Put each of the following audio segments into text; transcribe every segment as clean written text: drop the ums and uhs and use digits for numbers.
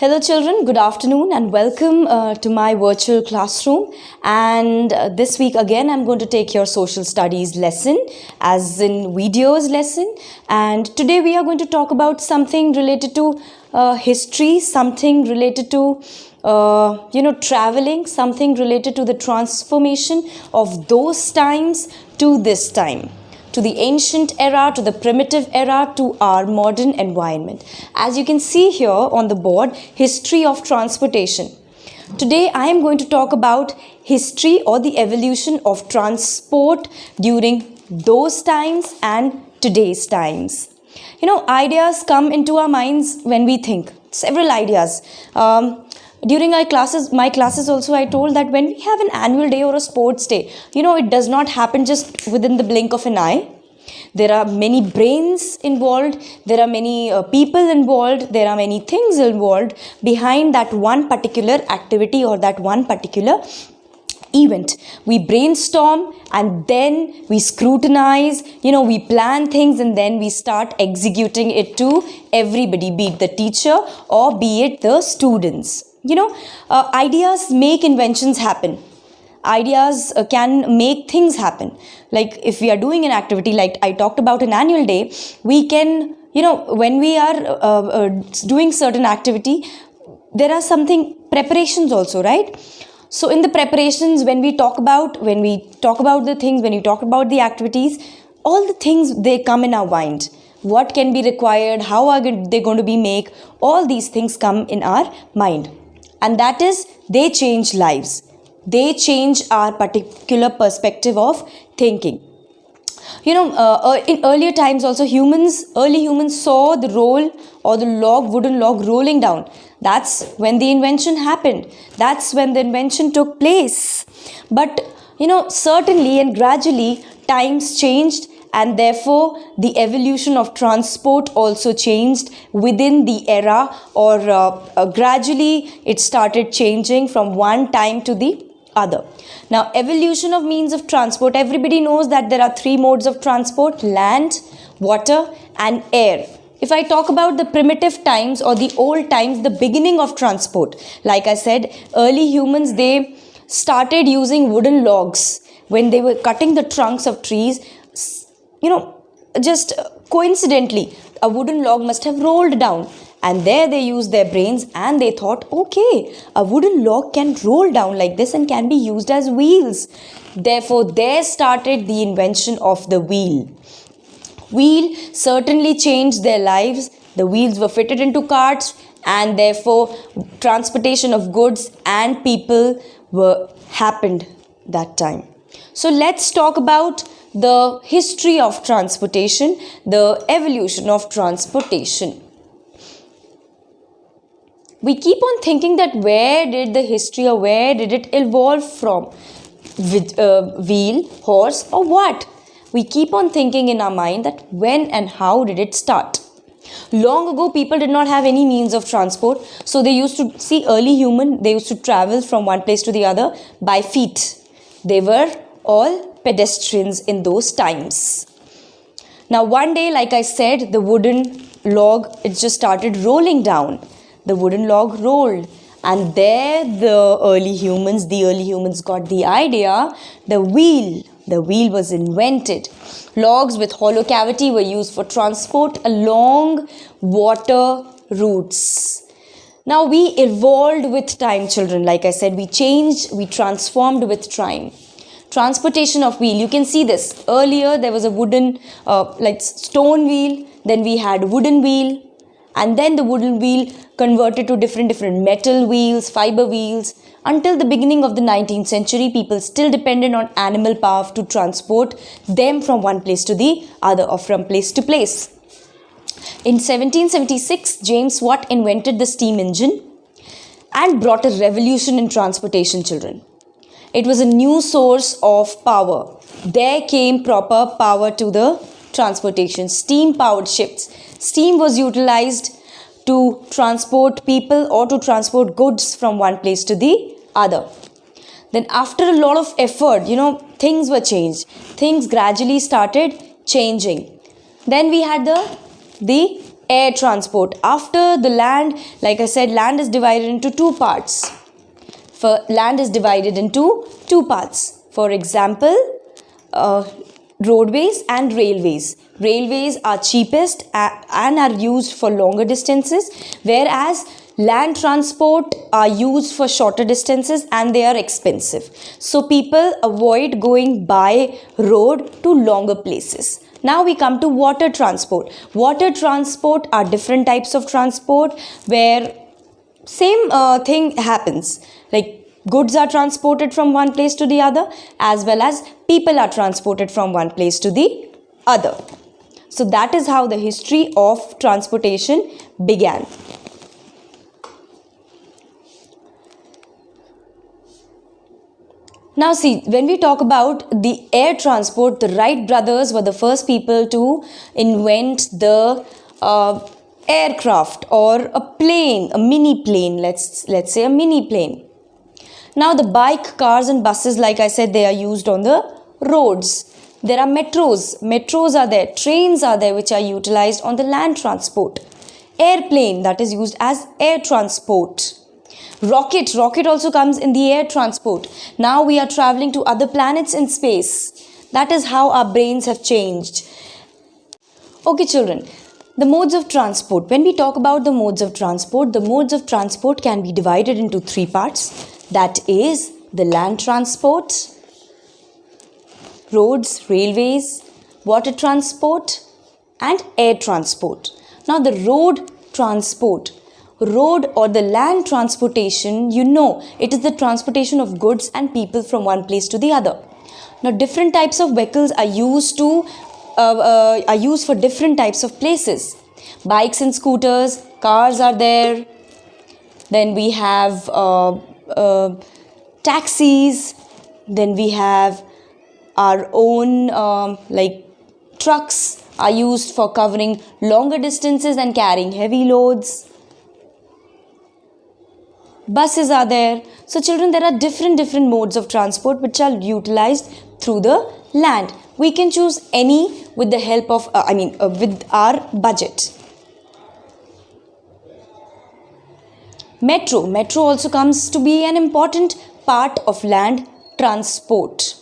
Hello children, good afternoon and welcome to my virtual classroom. And this week again I'm going to take your social studies lesson, as in videos lesson. And today we are going to talk about something related to history, something related to traveling, something related to the transformation of those times to this time, to the ancient era, to the primitive era, to our modern environment. As you can see here on the board, history of transportation. Today I am going to talk about history or the evolution of transport during those times and today's times. Ideas come into our minds when we think. Several ideas. During my classes also, I told that when we have an annual day or a sports day, it does not happen just within the blink of an eye. There are many brains involved, there are many people involved, there are many things involved behind that one particular activity or that one particular event. We brainstorm and then we scrutinize, we plan things and then we start executing it to everybody, be it the teacher or be it the students. Ideas make inventions happen. Ideas can make things happen. Like if we are doing an activity, like I talked about an annual day, we can, when we are doing certain activity, there are something preparations also, right? So in the preparations, when we talk about the things, when you talk about the activities, all the things, they come in our mind. What can be required? How are they going to be made? All these things come in our mind. And that is, they change lives. They change our particular perspective of thinking. In earlier times also, early humans saw the roll or the wooden log rolling down. That's when the invention happened. That's when the invention took place. But, certainly and gradually times changed, and therefore the evolution of transport also changed within the era, or gradually it started changing from one time to the other. Now, evolution of means of transport. Everybody knows that there are three modes of transport: land, water and air. If I talk about the primitive times or the old times, the beginning of transport, like I said, early humans, they started using wooden logs when they were cutting the trunks of trees. Just coincidentally, a wooden log must have rolled down, and there they used their brains and they thought, okay, a wooden log can roll down like this and can be used as wheels. Therefore, there started the invention of the wheel. Wheel certainly changed their lives. The wheels were fitted into carts, and therefore transportation of goods and people happened that time. So let's talk about the history of transportation, the evolution of transportation. We keep on thinking that where did the history, or where did it evolve from? With wheel, horse, or what? We keep on thinking in our mind that when and how did it start? Long ago, people did not have any means of transport. So they used to see early human, they used to travel from one place to the other by feet. They were all pedestrians in those times. Now one day, like I said, the wooden log, it just started rolling down. The wooden log rolled, and there the early humans got the idea. The wheel was invented. Logs with hollow cavity were used for transport along water routes. Now we evolved with time, children. Like I said, we changed, we transformed with time. Transportation of wheel, you can see this. Earlier there was a wooden, stone wheel, then we had wooden wheel, and then the wooden wheel converted to different metal wheels, fiber wheels. Until the beginning of the 19th century, people still depended on animal power to transport them from one place to the other, or from place to place. In 1776, James Watt invented the steam engine and brought a revolution in transportation, children. It was a new source of power. There came proper power to the transportation. Steam-powered ships. Steam was utilized to transport people or to transport goods from one place to the other. Then after a lot of effort, things were changed. Things gradually started changing. Then we had the air transport. After the land, like I said, land is divided into two parts. Land is divided into two parts. For example, roadways and railways. Railways are cheapest and are used for longer distances, whereas land transport are used for shorter distances and they are expensive. So people avoid going by road to longer places. Now we come to water transport. Water transport are different types of transport where same thing happens. Like goods are transported from one place to the other, as well as people are transported from one place to the other. So that is how the history of transportation began. Now see, when we talk about the air transport, the Wright brothers were the first people to invent the aircraft or a plane, a mini plane, let's say a mini plane. Now the bike, cars and buses, like I said, they are used on the roads. There are metros are there, trains are there which are utilized on the land transport. Airplane, that is used as air transport. Rocket also comes in the air transport. Now we are traveling to other planets in space. That is how our brains have changed. Okay children, the modes of transport. When we talk about the modes of transport can be divided into three parts. That is the land transport, roads, railways, water transport and air transport. Now the road transport. Road or the land transportation, it is the transportation of goods and people from one place to the other. Now different types of vehicles are used for different types of places. Bikes and scooters, cars are there. Then we have taxis. Then we have our own like trucks are used for covering longer distances and carrying heavy loads. Buses are there. So children, there are different modes of transport which are utilized through the land. We can choose any with the help of, with our budget. Metro also comes to be an important part of land transport.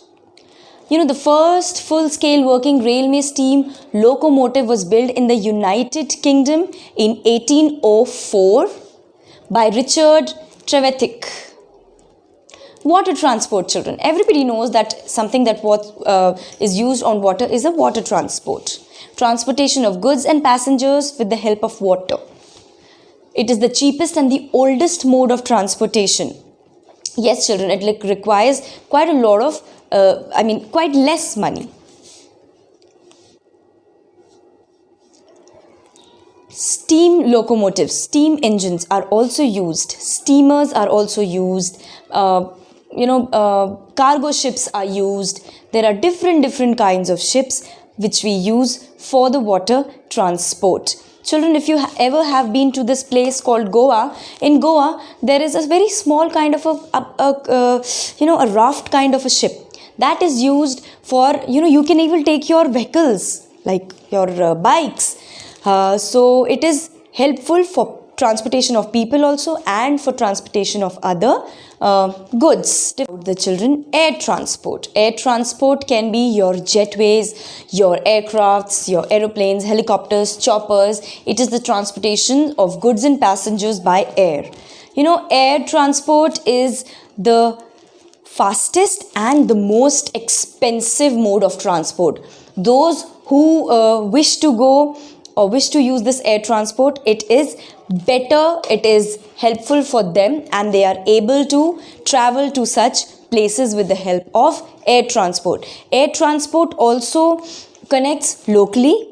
The first full-scale working railway steam locomotive was built in the United Kingdom in 1804 by Richard Trevithick. Water transport, children. Everybody knows that something that is used on water is a water transport. Transportation of goods and passengers with the help of water. It is the cheapest and the oldest mode of transportation. Yes, children, it requires quite a lot of, quite less money. Steam locomotives, steam engines are also used. Steamers are also used. Cargo ships are used. There are different kinds of ships which we use for the water transport. Children, if you ever have been to this place called Goa, in Goa there is a very small kind of a raft kind of a ship that is used for, you can even take your vehicles like your bikes. So it is helpful for transportation of people also and for transportation of other goods. The children, air transport. Air transport can be your jetways, your aircrafts, your aeroplanes, helicopters, choppers. It is the transportation of goods and passengers by air. Air transport is the fastest and the most expensive mode of transport. Those who wish to go or wish to use this air transport, it is better, it is helpful for them, and they are able to travel to such places with the help of air transport. Air transport also connects locally,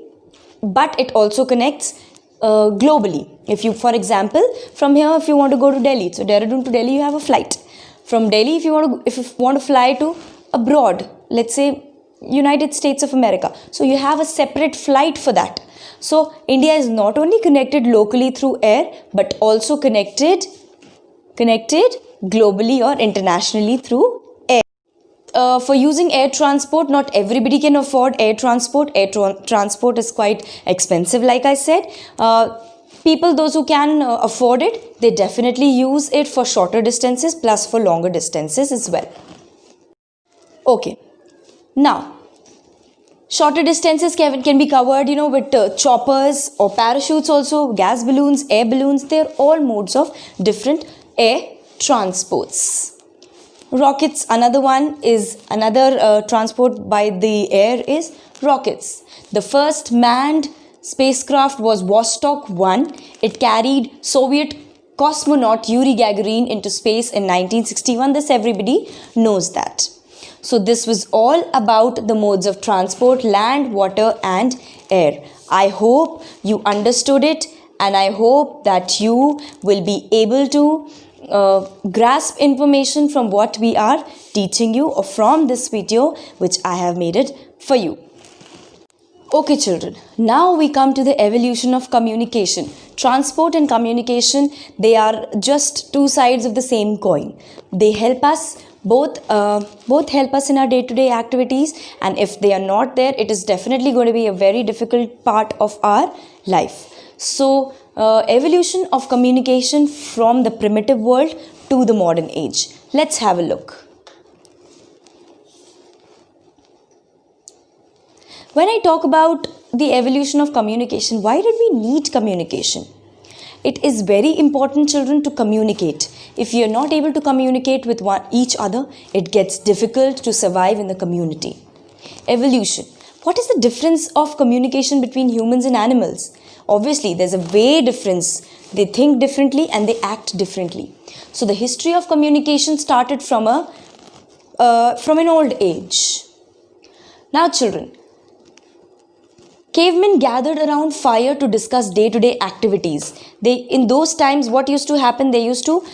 but it also connects globally. If you, for example, from here, if you want to go to Delhi, so Dehradun to Delhi, you have a flight. From Delhi, if you want to fly to abroad, let's say United States of America, so you have a separate flight for that. So India is not only connected locally through air, but also connected globally or internationally through air. for using air transport, not everybody can afford air transport. Transport is quite expensive, like I said. People, those who can afford it, they definitely use it for shorter distances plus for longer distances as well. Okay, now shorter distances can be covered, with choppers or parachutes also, gas balloons, air balloons. They're all modes of different air transports. Rockets, another one is another transport by the air is rockets. The first manned spacecraft was Vostok 1. It carried Soviet cosmonaut Yuri Gagarin into space in 1961. This everybody knows that. So this was all about the modes of transport: land, water and air. I hope you understood it, and I hope that you will be able to grasp information from what we are teaching you or from this video which I have made it for you. Okay children, now we come to the evolution of communication. Transport and communication, they are just two sides of the same coin. They help us both help us in our day-to-day activities, and if they are not there, it is definitely going to be a very difficult part of our life. So evolution of communication from the primitive world to the modern age. Let's have a look. When I talk about the evolution of communication, why did we need communication? It is very important, children, to communicate. If you are not able to communicate with each other, it gets difficult to survive in the community. Evolution. What is the difference of communication between humans and animals? Obviously, there's a way difference. They think differently and they act differently. So the history of communication started from an old age. Now, children, cavemen gathered around fire to discuss day-to-day activities. In those times, what used to happen? They used to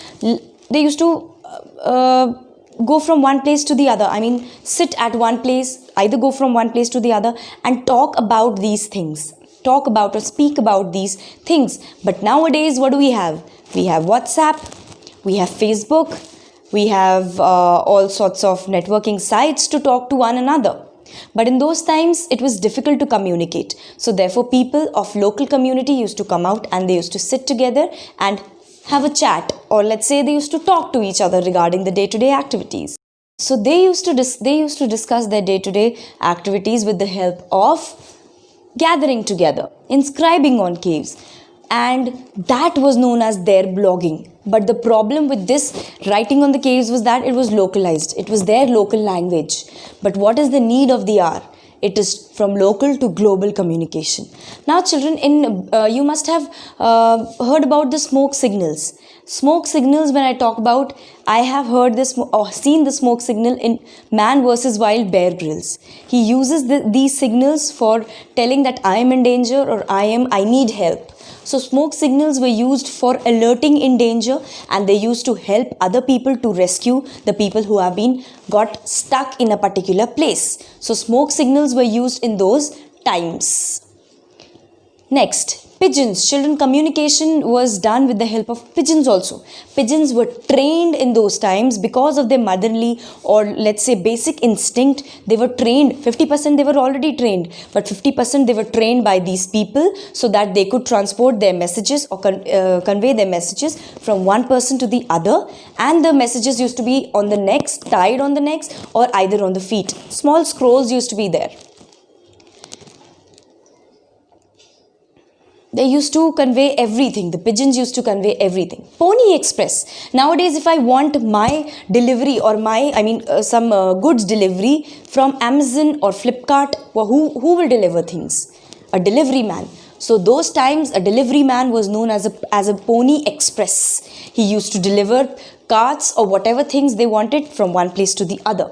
go from one place to the other. I mean, sit at one place, either go from one place to the other and talk about these things. Talk about or speak about these things. But nowadays, what do we have? We have WhatsApp, we have Facebook, we have all sorts of networking sites to talk to one another. But in those times, it was difficult to communicate. So therefore, people of local community used to come out and they used to sit together and have a chat, or let's say they used to talk to each other regarding the day-to-day activities. So they used to discuss their day-to-day activities with the help of gathering together, inscribing on caves, and that was known as their blogging. But the problem with this writing on the caves was that it was localized. It was their local language. But what is the need of the hour? It is from local to global communication. Now children, you must have heard about the smoke signals. Smoke signals, when I talk about, I have heard this or seen the smoke signal in Man vs. Wild, Bear Grylls. He uses these signals for telling that I am in danger or I need help. So smoke signals were used for alerting in danger, and they used to help other people to rescue the people who have got stuck in a particular place. So smoke signals were used in those times. Next, pigeons. Children, communication was done with the help of pigeons also. Pigeons were trained in those times because of their motherly or let's say basic instinct. They were trained. 50% they were already trained, but 50% they were trained by these people so that they could transport their messages or convey their messages from one person to the other. And the messages used to be on the necks, tied on the necks, or either on the feet. Small scrolls used to be there. They used to convey everything. The pigeons used to convey everything. Pony Express. Nowadays, if I want my delivery or some goods delivery from Amazon or Flipkart, well, who will deliver things? A delivery man. So those times, a delivery man was known as a Pony Express. He used to deliver carts or whatever things they wanted from one place to the other.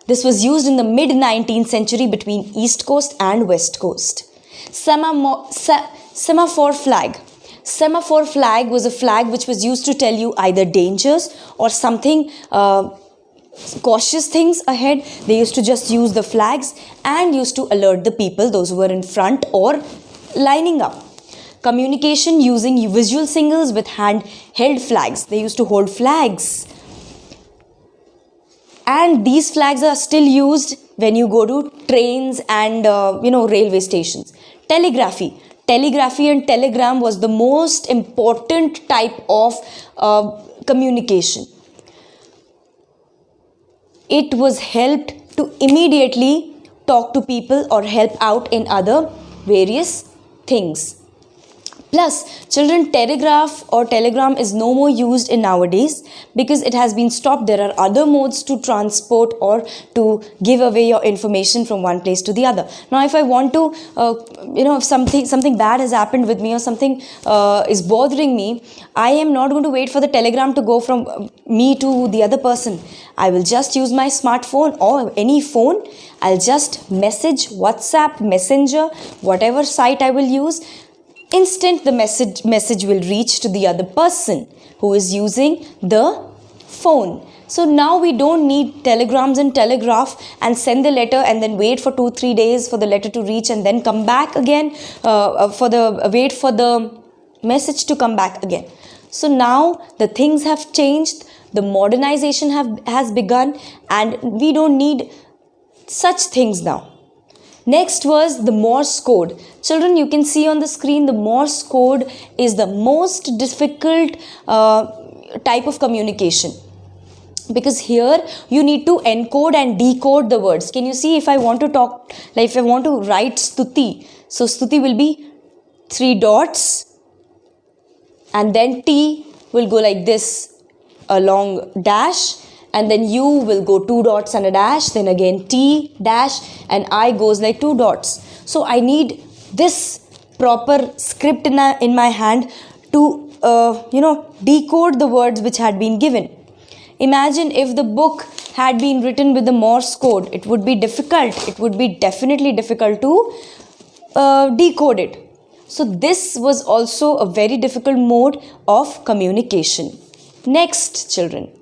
This was used in the mid-19th century between East Coast and West Coast. Semaphore flag. Semaphore flag was a flag which was used to tell you either dangers or something cautious things ahead. They used to just use the flags and used to alert the people, those who were in front or lining up. Communication using visual signals with hand-held flags. They used to hold flags. And these flags are still used when you go to trains and railway stations. Telegraphy and telegram was the most important type of communication. It was helped to immediately talk to people or help out in other various things. Plus, children, telegraph or telegram is no more used in nowadays because it has been stopped. There are other modes to transport or to give away your information from one place to the other. Now, if I want to, if something bad has happened with me or something is bothering me, I am not going to wait for the telegram to go from me to the other person. I will just use my smartphone or any phone. I'll just message, WhatsApp, Messenger, whatever site I will use. Instant the message will reach to the other person who is using the phone. So now we don't need telegrams and telegraph and send the letter and then wait for 2-3 days for the letter to reach and then come back again wait for the message to come back again. So now the things have changed, the modernization has begun, and we don't need such things now. Next was the Morse code. Children, you can see on the screen the Morse code is the most difficult type of communication, because here you need to encode and decode the words. Can you see, if I want to talk, like if I want to write Stuti, so Stuti will be 3 dots and then T will go like this, a long dash, and then U will go 2 dots and a dash, then again T dash, and I goes like 2 dots. So I need this proper script in my hand to decode the words which had been given. Imagine if the book had been written with the Morse code, it would be difficult. It would be definitely difficult to decode it. So this was also a very difficult mode of communication. Next, children.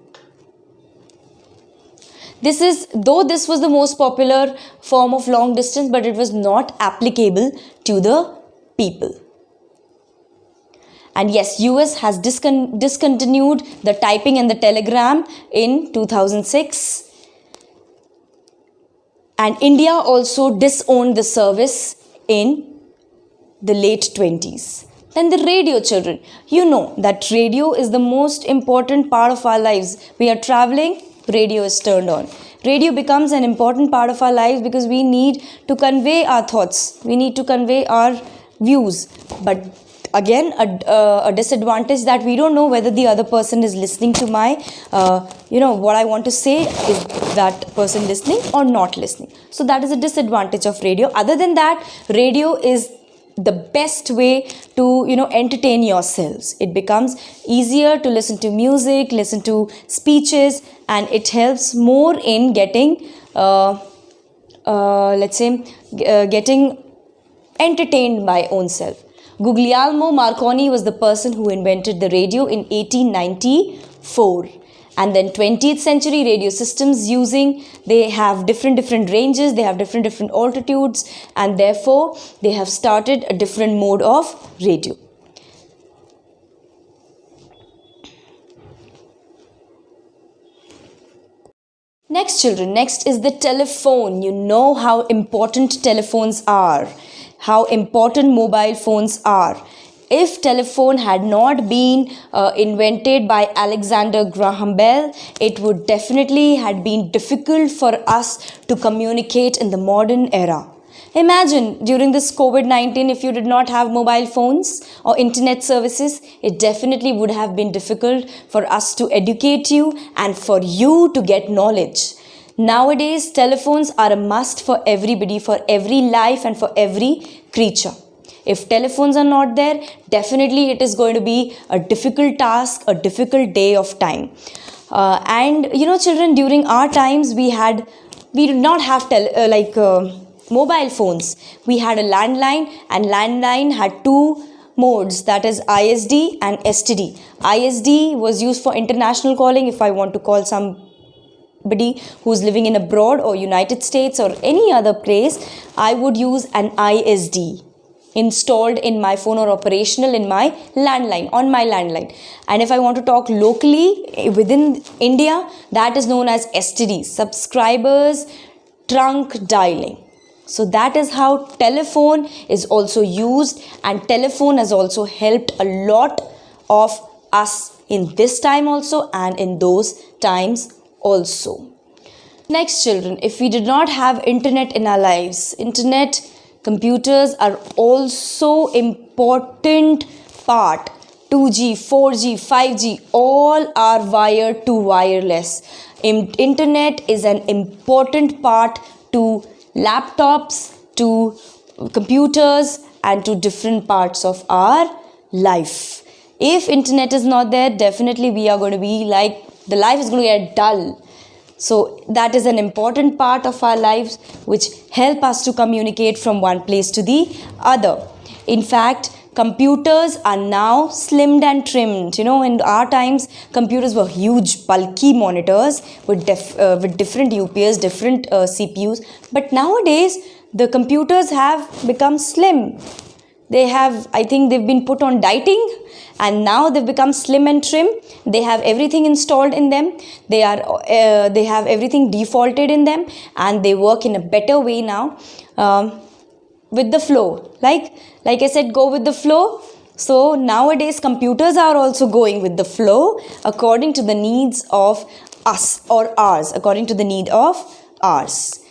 This was the most popular form of long distance, but it was not applicable to the people. And yes, US has discontinued the typing and the telegram in 2006. And India also disowned the service in the late 20s. Then the radio, children. You know that radio is the most important part of our lives. We are traveling, radio is turned on. Radio becomes an important part of our lives because we need to convey our thoughts. We need to convey our views. But again, a disadvantage that we don't know whether the other person is listening to my, what I want to say, is that person listening or not listening. So that is a disadvantage of radio. Other than that, radio is the best way to entertain yourselves. It becomes easier to listen to music, listen to speeches, and it helps more in getting getting entertained by own self. Guglielmo Marconi was the person who invented the radio in 1894. And then 20th century radio systems they have different ranges, they have different altitudes, and therefore they have started a different mode of radio. Next, children, next is the telephone. You know how important telephones are, how important mobile phones are. If telephone had not been invented by Alexander Graham Bell, it would definitely have been difficult for us to communicate in the modern era. Imagine during this COVID-19, if you did not have mobile phones or internet services, it definitely would have been difficult for us to educate you and for you to get knowledge. Nowadays, telephones are a must for everybody, for every life and for every creature. If telephones are not there, definitely it is going to be a difficult task, a difficult day of time. Children, during our times, we did not have mobile phones. We had a landline, and landline had 2 modes, that is ISD and STD. ISD was used for international calling. If I want to call somebody who's living in abroad or United States or any other place, I would use an ISD. installed in my phone or operational in my landline, on my landline. And if I want to talk locally within India, that is known as STD, subscribers trunk dialing. So that is how telephone is also used, and telephone has also helped a lot of us in this time also and in those times also. Next, children, if we did not have internet in our lives, internet, computers are also important part. 2G, 4G, 5G, all are wired to wireless. Internet is an important part to laptops, to computers, and to different parts of our life. If internet is not there, definitely we are going to be like, the life is going to get dull. So that is an important part of our lives which help us to communicate from one place to the other. In fact, computers are now slimmed and trimmed. In our times, computers were huge, bulky monitors with different UPS, different CPUs. But nowadays, the computers have become slim. I think they've been put on dieting, and now they've become slim and trim. They have everything installed in them. They have everything defaulted in them, and they work in a better way now. With the flow, like I said, go with the flow. So nowadays computers are also going with the flow according to the needs of us, or ours, according to the need of ours.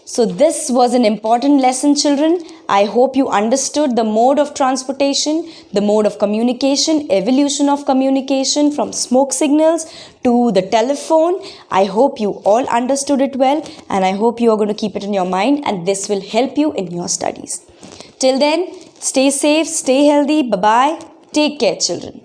So this was an important lesson, children. I hope you understood the mode of transportation, the mode of communication, evolution of communication from smoke signals to the telephone. I hope you all understood it well, and I hope you are going to keep it in your mind, and this will help you in your studies. Till then, stay safe, stay healthy. Bye-bye. Take care, children.